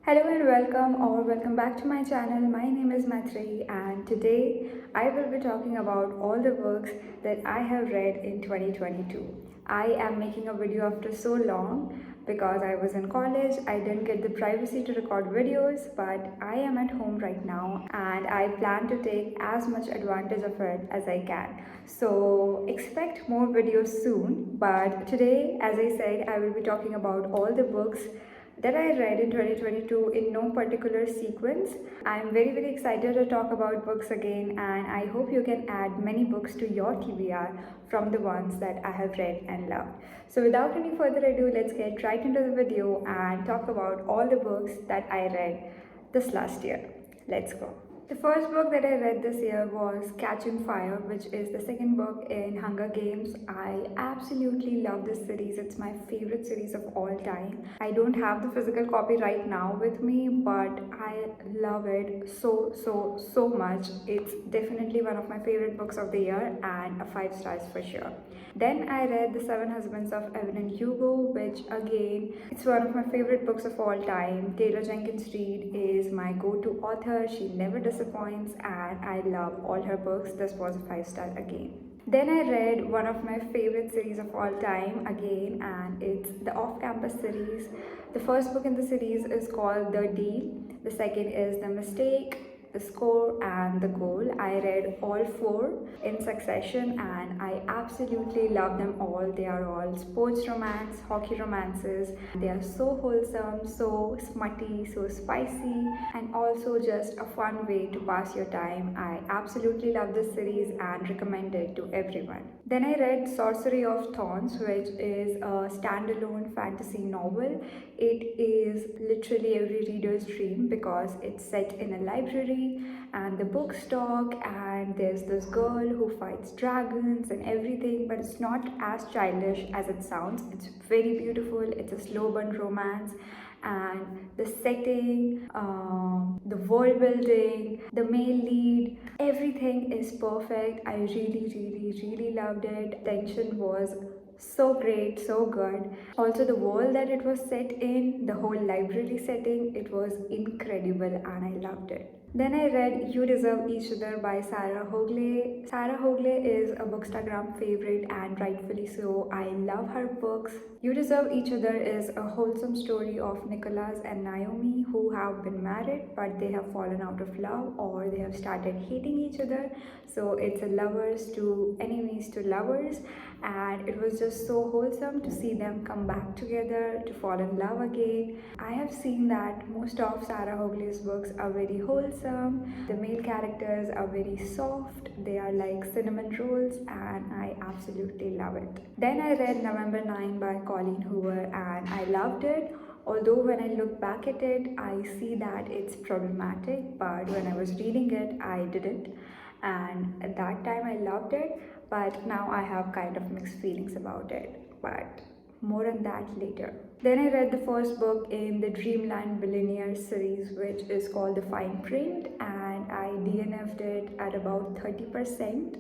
Hello and welcome back to my channel. My name is Maitri and today I will be talking about all the books that I have read in 2022. I am making a video after so long because I was in college. I didn't get the privacy to record videos, but I am at home right now and I plan to take as much advantage of it as I can. So expect more videos soon, but today, as I said, I will be talking about all the books that I read in 2022 in no particular sequence. I'm very excited to talk about books again, and I hope you can add many books to your TBR from the ones that I have read and loved. So without any further ado, let's get right into the video and talk about all the books that I read this last year. Let's go. The first book that I read this year was Catching Fire, which is the second book in Hunger Games. I absolutely love this series. It's my favorite series of all time. I don't have the physical copy right now with me, but I love it so much. It's definitely one of my favorite books of the year and a 5 stars for sure. Then I read The Seven Husbands of Evelyn Hugo, which again, it's one of my favorite books of all time. Taylor Jenkins Reid is my go-to author. She never disappoints and I love all her books. This was a 5 star again. Then I read one of my favorite series of all time again, and it's the Off Campus series. The first book in the series is called The Deal. The second is The Mistake, The Score, and The Goal. I read all four in succession and I absolutely love them all. They are all sports romance, hockey romances. They are so wholesome, so smutty, so spicy, and also just a fun way to pass your time. I absolutely love this series and recommend it to everyone. Then I read Sorcery of Thorns, which is a standalone fantasy novel. It is literally every reader's dream because it's set in a library and the books talk and there's this girl who fights dragons and everything, but it's not as childish as it sounds. It's very beautiful. It's a slow burn romance, and the setting, the world building, the male lead, everything is perfect. I really loved it. Tension was so great, so good. Also, the world that it was set in, the whole library setting, it was incredible and I loved it. Then I read You Deserve Each Other by Sarah Hogley. Sarah Hogley is a Bookstagram favorite and rightfully so. I love her books. You Deserve Each Other is a wholesome story of Nicholas and Naomi who have been married but they have fallen out of love or they have started hating each other. So it's a lovers to enemies to lovers, and it was just so wholesome to see them come back together to fall in love again. I have seen that most of Sarah Hogley's books are very wholesome. The male characters are very soft. They are like cinnamon rolls and I absolutely love it. Then I read November 9 by Colleen Hoover and I loved it. Although when I look back at it, I see that it's problematic, but when I was reading it, I didn't. And at that time, I loved it, but now I have kind of mixed feelings about it. But more on that later. Then I read the first book in the Dreamland Billionaire series, which is called The Fine Print, and I DNF'd it at about 30%.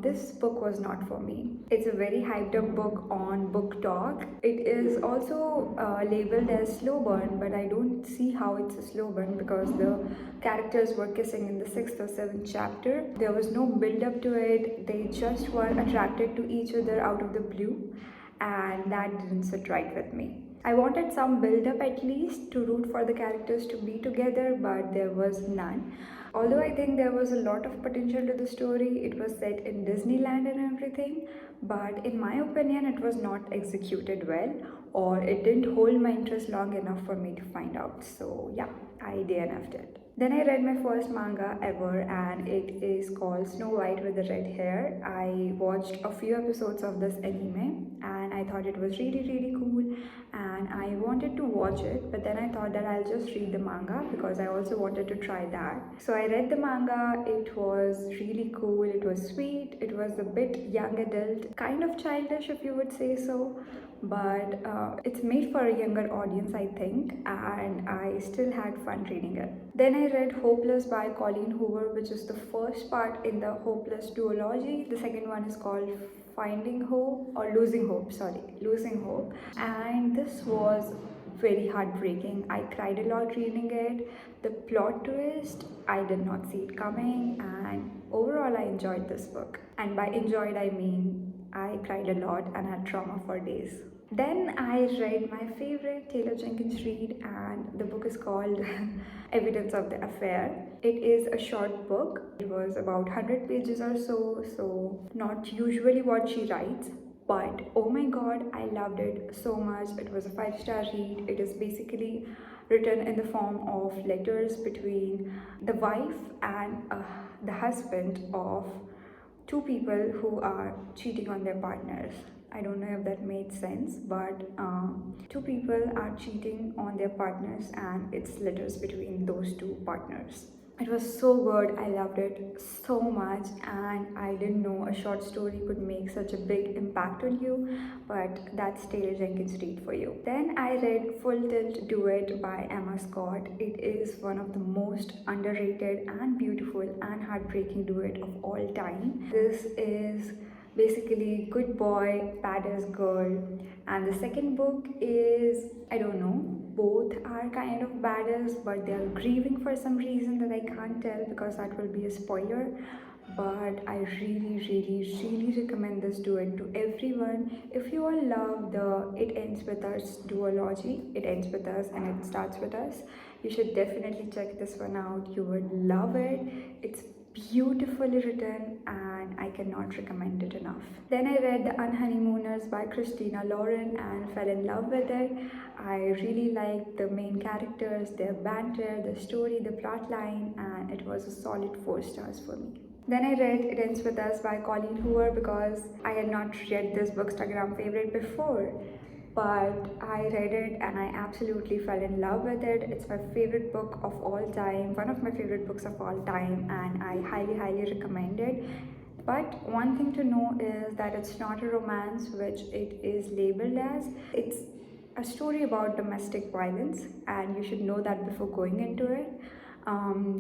This book was not for me. It's a very hyped up book on Book Talk. It is also labeled as slow burn, but I don't see how it's a slow burn because the characters were kissing in the 6th or 7th chapter. There was no build up to it. They just were attracted to each other out of the blue, and that didn't sit right with me. I wanted some build up at least to root for the characters to be together, but there was none. Although I think there was a lot of potential to the story, it was set in Disneyland and everything, but in my opinion, it was not executed well or it didn't hold my interest long enough for me to find out. So, yeah, I DNF'd it. Then I read my first manga ever and it is called Snow White with the Red Hair. I watched a few episodes of this anime and I thought it was really cool and I wanted to watch it, but then I thought that I'll just read the manga because I also wanted to try that. So I read the manga. It was really cool. It was sweet. It was a bit young adult, kind of childish if you would say so, but it's made for a younger audience, I think, and I still had fun reading it. Then I read Hopeless by Colleen Hoover, which is the first part in the Hopeless duology. The second one is called Finding Hope or Losing Hope, sorry, Losing Hope. And this was very heartbreaking. I cried a lot reading it. The plot twist, I did not see it coming, and overall, I enjoyed this book. And by enjoyed, I mean I cried a lot and had trauma for days. Then I read my favorite Taylor Jenkins read, and the book is called Evidence of the Affair. It is a short book. It was about 100 pages or so, so not usually what she writes. But oh my god, I loved it so much. It was a 5-star read. It is basically written in the form of letters between the wife and the husband of two people who are cheating on their partners. I don't know if that made sense, but two people are cheating on their partners, and it's letters between those two partners. It was so good. I loved it so much, and I didn't know a short story could make such a big impact on you, but that's Taylor Jenkins Reid for you. Then I read Full Tilt Duet by Emma Scott. It is one of the most underrated and beautiful and heartbreaking duet of all time. This is basically good boy, badass girl, and the second book is, I don't know, both are kind of badass, but they are grieving for some reason that I can't tell because that will be a spoiler. But I really recommend this duet to everyone. If you all love the It Ends With Us duology, It Ends With Us and It Starts With Us, you should definitely check this one out. You would love it. It's beautifully written and I cannot recommend it enough. Then I read The Unhoneymooners by Christina Lauren and fell in love with it. I really liked the main characters, their banter, the story, the plot line, and it was a solid 4 stars for me. Then I read It Ends With Us by Colleen Hoover because I had not read this Bookstagram favorite before. But I read it and I absolutely fell in love with it. It's my favorite book of all time, one of my favorite books of all time, and I highly recommend it. But one thing to know is that it's not a romance, which it is labeled as. It's a story about domestic violence, and you should know that before going into it.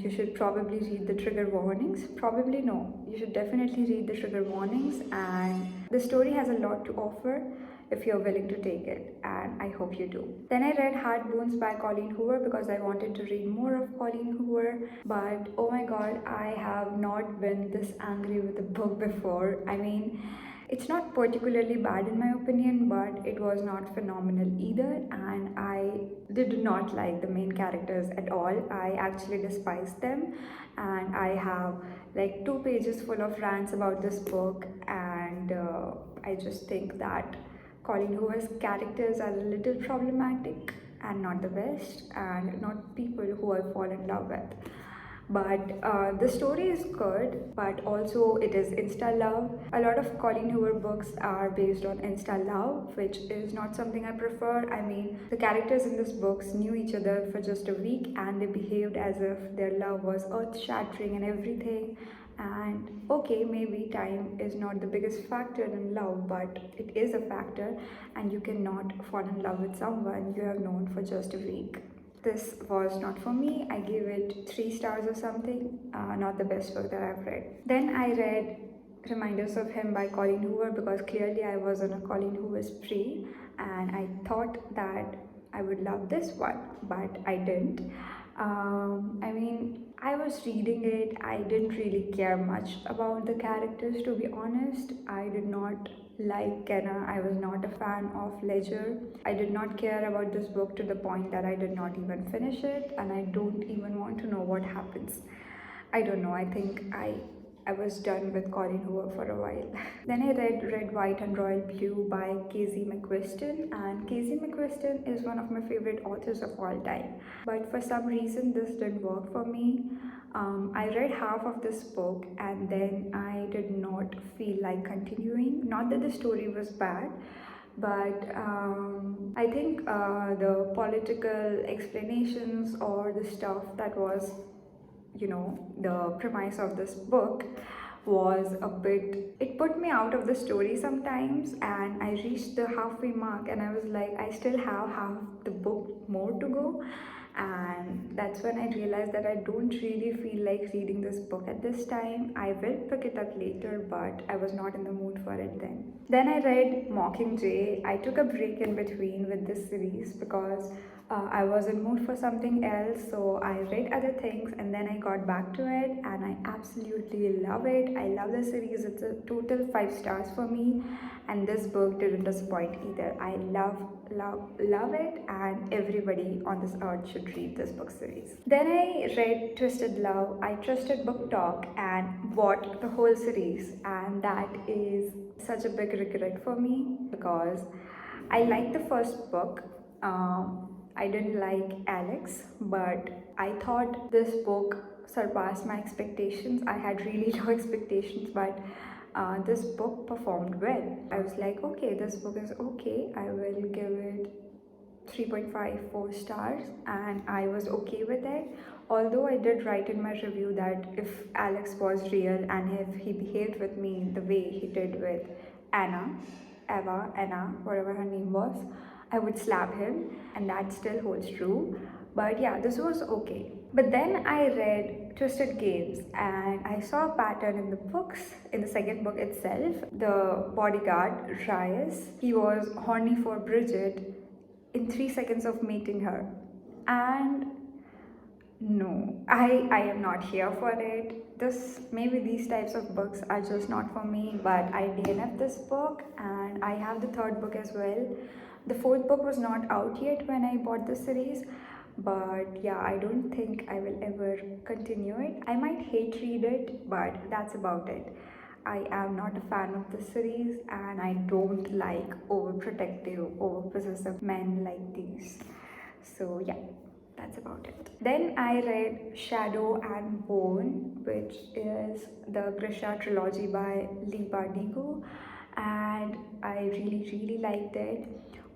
You should probably read the trigger warnings. Probably no, you should definitely read the trigger warnings, and the story has a lot to offer if you're willing to take it, and I hope you do. Then I read Heart Bones by Colleen Hoover because I wanted to read more of Colleen Hoover, but oh my god, I have not been this angry with a book before. I mean, it's not particularly bad in my opinion, but it was not phenomenal either, and I did not like the main characters at all. I actually despised them, and I have like 2 pages full of rants about this book, and I just think that Colleen Hoover's characters are a little problematic and not the best, and not people who I fall in love with. But the story is good, but also it is insta love. A lot of Colleen Hoover books are based on insta love, which is not something I prefer. I mean, the characters in this books knew each other for just a week and they behaved as if their love was earth shattering and everything. And okay, maybe time is not the biggest factor in love, but it is a factor, and you cannot fall in love with someone you have known for just a week. This was not for me. I gave it 3 stars or something. Not the best book that I've read. Then I read Reminders of Him by Colleen Hoover because clearly I was on a Colleen Hoover spree and I thought that I would love this one, but I didn't. I mean, I was reading it, I didn't really care much about the characters, to be honest. I did not like Kenna, I was not a fan of Ledger. I did not care about this book to the point that I did not even finish it, and I don't even want to know what happens. I don't know, I think I was done with Colleen Hoover for a while. Then I read Red, White and Royal Blue by Casey McQuiston, and Casey McQuiston is one of my favorite authors of all time. But for some reason this didn't work for me. I read half of this book and then I did not feel like continuing. Not that the story was bad, but I think the political explanations or the stuff that was, the premise of this book was a bit, it put me out of the story sometimes, and I reached the halfway mark and I was like, I still have half the book more to go, and that's when I realized that I don't really feel like reading this book at this time. I will pick it up later, but I was not in the mood for it then. Then I read Mockingjay. I took a break in between with this series because I was in mood for something else, so I read other things and then I got back to it and I absolutely love it. I love the series. It's a total 5 stars for me, and this book didn't disappoint either. I love it, and everybody on this earth should read this book series. Then I read Twisted Love. I trusted Book Talk and bought the whole series, and that is such a big regret for me because I liked the first book. I didn't like Alex, but I thought this book surpassed my expectations. I had really low expectations, but this book performed well. I was like, okay, this book is okay. I will give it 3.54 stars, and I was okay with it. Although I did write in my review that if Alex was real and if he behaved with me the way he did with Anna, whatever her name was, I would slap him, and that still holds true. But yeah, this was okay. But then I read Twisted Games and I saw a pattern in the books, in the second book itself. The bodyguard, Reyes, he was horny for Bridget in 3 seconds of meeting her. And no, I am not here for it. Maybe these types of books are just not for me, but I DNF this book and I have the third book as well. The fourth book was not out yet when I bought the series, but yeah, I don't think I will ever continue it. I might hate read it, but that's about it. I am not a fan of the series and I don't like overprotective, overpossessive men like these. So yeah, that's about it. Then I read Shadow and Bone, which is the Grisha trilogy by Lee Bardugo, and I really liked it.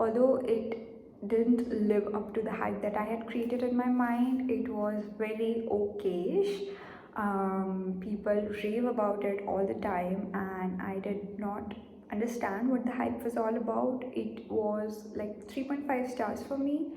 Although it didn't live up to the hype that I had created in my mind, it was very okayish. People rave about it all the time, and I did not understand what the hype was all about. It was like 3.5 stars for me.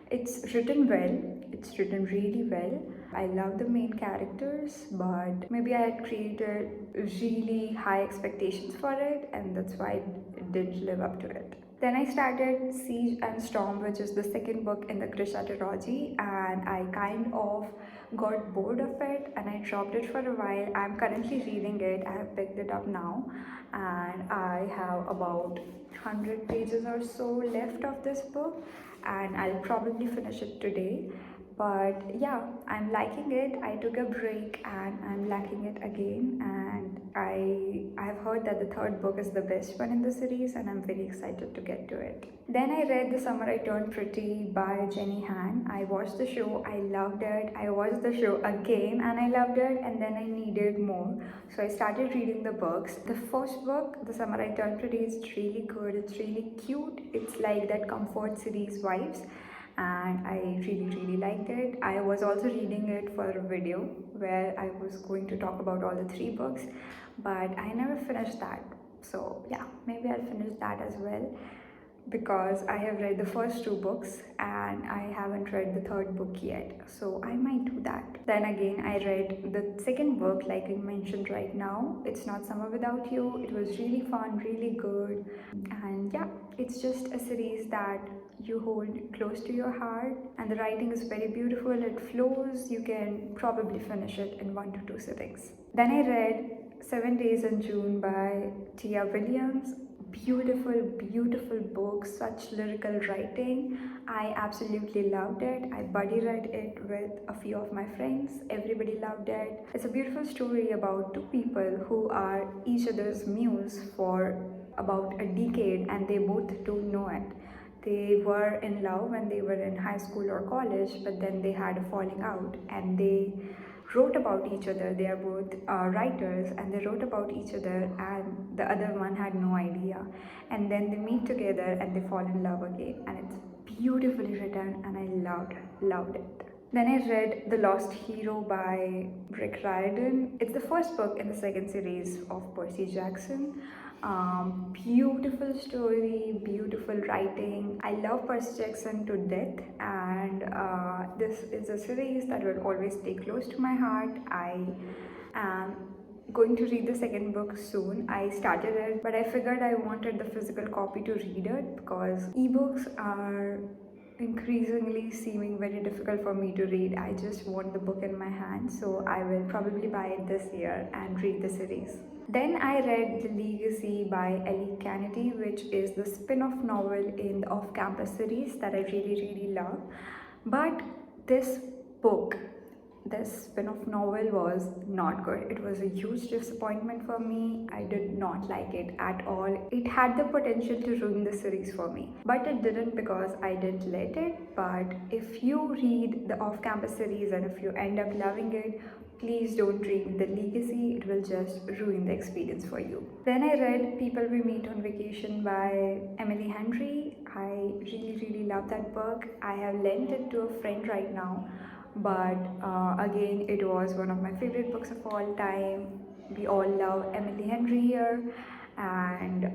It's written well, it's written really well. I love the main characters, but maybe I had created really high expectations for it, and that's why it didn't live up to it. Then I started Siege and Storm, which is the second book in the Grisha trilogy, and I kind of got bored of it and I dropped it for a while. I'm currently reading it. I have picked it up now, and I have about 100 pages or so left of this book, and I'll probably finish it today. But yeah, I'm liking it. I took a break and I'm liking it again, and I've heard that the third book is the best one in the series, and I'm very excited to get to it. Then I read The Summer I Turned Pretty by Jenny Han. I watched the show, I loved it. I watched the show again and I loved it, and then I needed more. So I started reading the books. The first book, The Summer I Turned Pretty, is really good. It's really cute. It's like that comfort series vibes, and I really liked it. I was also reading it for a video where I was going to talk about all the 3 books, but I never finished that. So yeah, maybe I'll finish that as well, because I have read the first 2 books and I haven't read the third book yet, so I might do that. Then again, I read the second book, like I mentioned right now. It's Not Summer Without You. It was really fun, really good, and yeah, it's just a series that you hold close to your heart, and the writing is very beautiful. It flows. You can probably finish it in 1 to 2 sittings. Then I read 7 Days in June by Tia Williams. Beautiful book, such lyrical writing. I absolutely loved it. I buddy read it with a few of my friends. Everybody loved it. It's a beautiful story about 2 people who are each other's muse for about a decade, and they both don't know it. They were in love when they were in high school or college, but then they had a falling out and they wrote about each other. They are both writers, and they wrote about each other, and the other one had no idea. And then they meet together and they fall in love again, and it's beautifully written, and I loved it. Then I read The Lost Hero by Rick Riordan. It's the first book in the second series of Percy Jackson. Beautiful story, beautiful writing. I love Percy Jackson to death, and this is a series that will always stay close to my heart. I am going to read the second book soon. I started it, but I figured I wanted the physical copy to read it because ebooks are increasingly seeming very difficult for me to read. I just want the book in my hand, so I will probably buy it this year and read the series. Then I read The Legacy by Ellie Kennedy, which is the spin-off novel in the off-campus series that I really love. But this book, this spin-off novel was not good. It was a huge disappointment for me. I did not like it at all. It had the potential to ruin the series for me, but it didn't because I didn't let it. But if you read the off-campus series and if you end up loving it, please don't read The Legacy. It will just ruin the experience for you. Then I read People We Meet on Vacation by Emily Henry. I really love that book. I have lent it to a friend right now, but again, it was one of my favorite books of all time. We all love Emily Henry here, and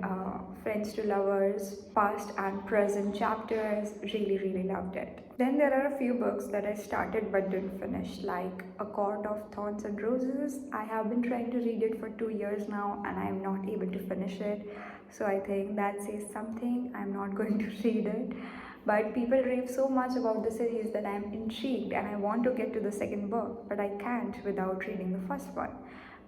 Friends to Lovers, past and present chapters, really loved it. Then there are a few books that I started but didn't finish, like A Court of Thorns and Roses. I have been trying to read it for 2 years now and I'm not able to finish it. So I think that says something. I'm not going to read it. But people rave so much about the series that I'm intrigued and I want to get to the second book, but I can't without reading the first one.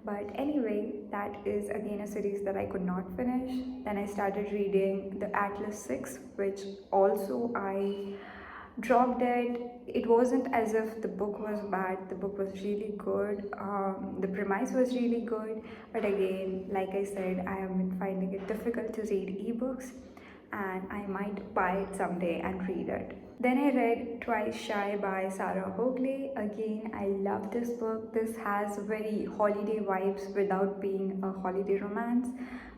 But anyway, that is again a series that I could not finish. Then I started reading The Atlas 6, which also I dropped it. It wasn't as if the book was bad, the book was really good. The premise was really good, but again, like I said, I have been finding it difficult to read ebooks, and I might buy it someday and read it. Then I read Twice Shy by Sarah Hogley. Again, I love this book. This has very holiday vibes without being a holiday romance,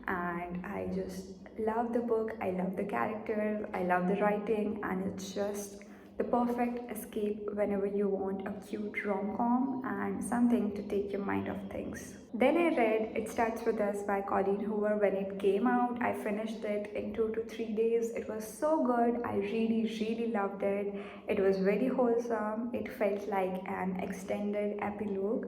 and I just love the book. I love the characters, I love the writing, and it's just the perfect escape whenever you want a cute rom-com and something to take your mind off things. Then I read It Starts With Us by Colleen Hoover when it came out. I finished it in 2 to 3 days. It was so good. I really loved it. It was very wholesome. It felt like an extended epilogue,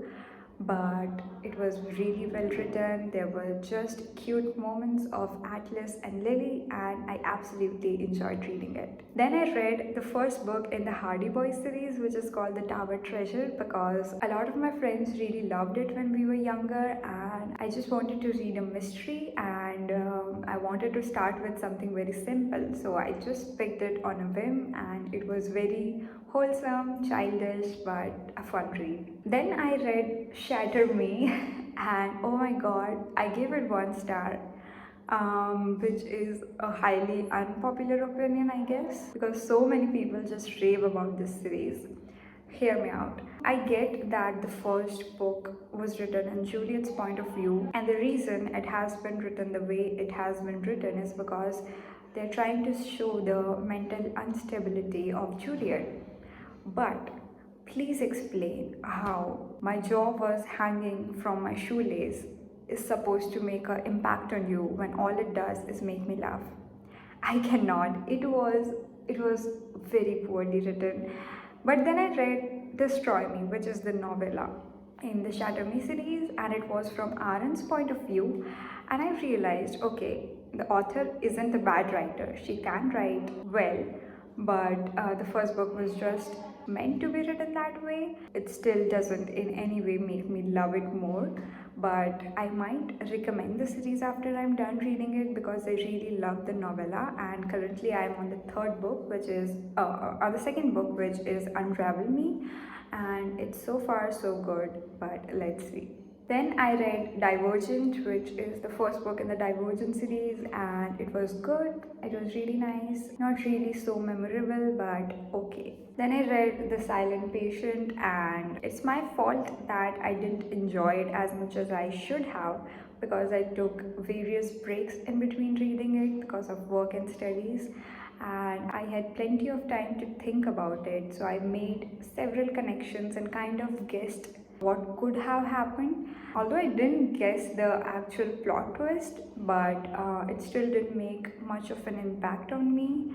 but it was really well written. There were just cute moments of Atlas and Lily, and I absolutely enjoyed reading it. Then I read the first book in the Hardy Boys series, which is called The Tower Treasure, because a lot of my friends really loved it when we were younger, and I just wanted to read a mystery, and I wanted to start with something very simple. So I just picked it on a whim, and it was very wholesome, childish, but a fun read. Then I read Shatter Me, and oh my god, I gave it 1 star, which is a highly unpopular opinion, I guess, because so many people just rave about this series. Hear me out. I get that the first book was written in Juliet's point of view, and the reason it has been written the way it has been written is because they're trying to show the mental instability of Juliet. But please explain how my jaw was hanging from my shoelace is supposed to make an impact on you when all it does is make me laugh. I cannot. It was very poorly written. But then I read Destroy Me, which is the novella in the Shatter Me series, and it was from Aaron's point of view. And I realized, okay, the author isn't a bad writer. She can write well, but the first book was just meant to be written that way. It still doesn't in any way make me love it more, but I might recommend the series after I'm done reading it because I really love the novella. And currently I'm on the third book, which is on the second book, which is Unravel Me, and it's so far so good, but let's see. Then I read Divergent, which is the first book in the Divergent series, and it was good. It was really nice. Not really so memorable, but okay. Then I read The Silent Patient, and it's my fault that I didn't enjoy it as much as I should have because I took various breaks in between reading it because of work and studies. and I had plenty of time to think about it. So I made several connections and kind of guessed what could have happened. Although I didn't guess the actual plot twist, but it still didn't make much of an impact on me.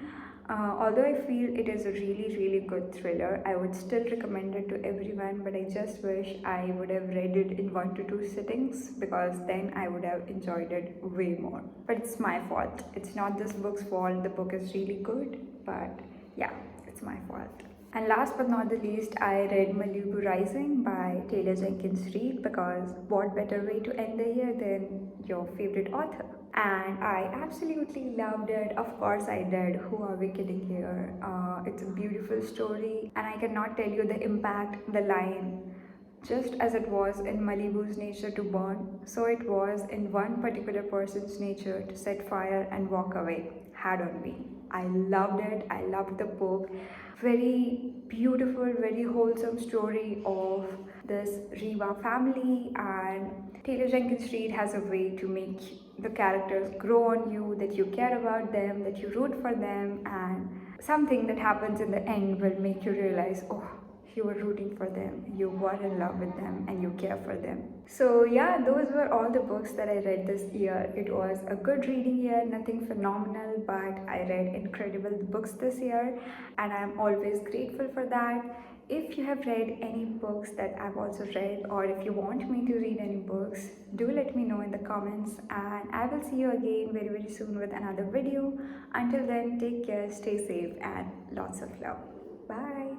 Although I feel it is a really, really good thriller, I would still recommend it to everyone, but I just wish I would have read it in 1 to 2 sittings because then I would have enjoyed it way more. But it's my fault. It's not this book's fault. The book is really good, but yeah, it's my fault. And last but not the least, I read Malibu Rising by Taylor Jenkins Reid because what better way to end the year than your favorite author? And I absolutely loved it. Of course, I did. Who are we kidding here? It's a beautiful story, and I cannot tell you the impact the line just as it was in Malibu's nature to burn, so it was in one particular person's nature to set fire and walk away, had on me. I loved it. I loved the book. Very beautiful, very wholesome story of this Reva family, and Taylor Jenkins Reid has a way to make the characters grow on you, that you care about them, that you root for them, and something that happens in the end will make you realize, oh, you were rooting for them, you were in love with them, and you care for them. So, yeah, those were all the books that I read this year. It was a good reading year, nothing phenomenal, but I read incredible books this year, and I'm always grateful for that. If you have read any books that I've also read, or if you want me to read any books, do let me know in the comments, and I will see you again very, very soon with another video. Until then, take care, stay safe, and lots of love. Bye.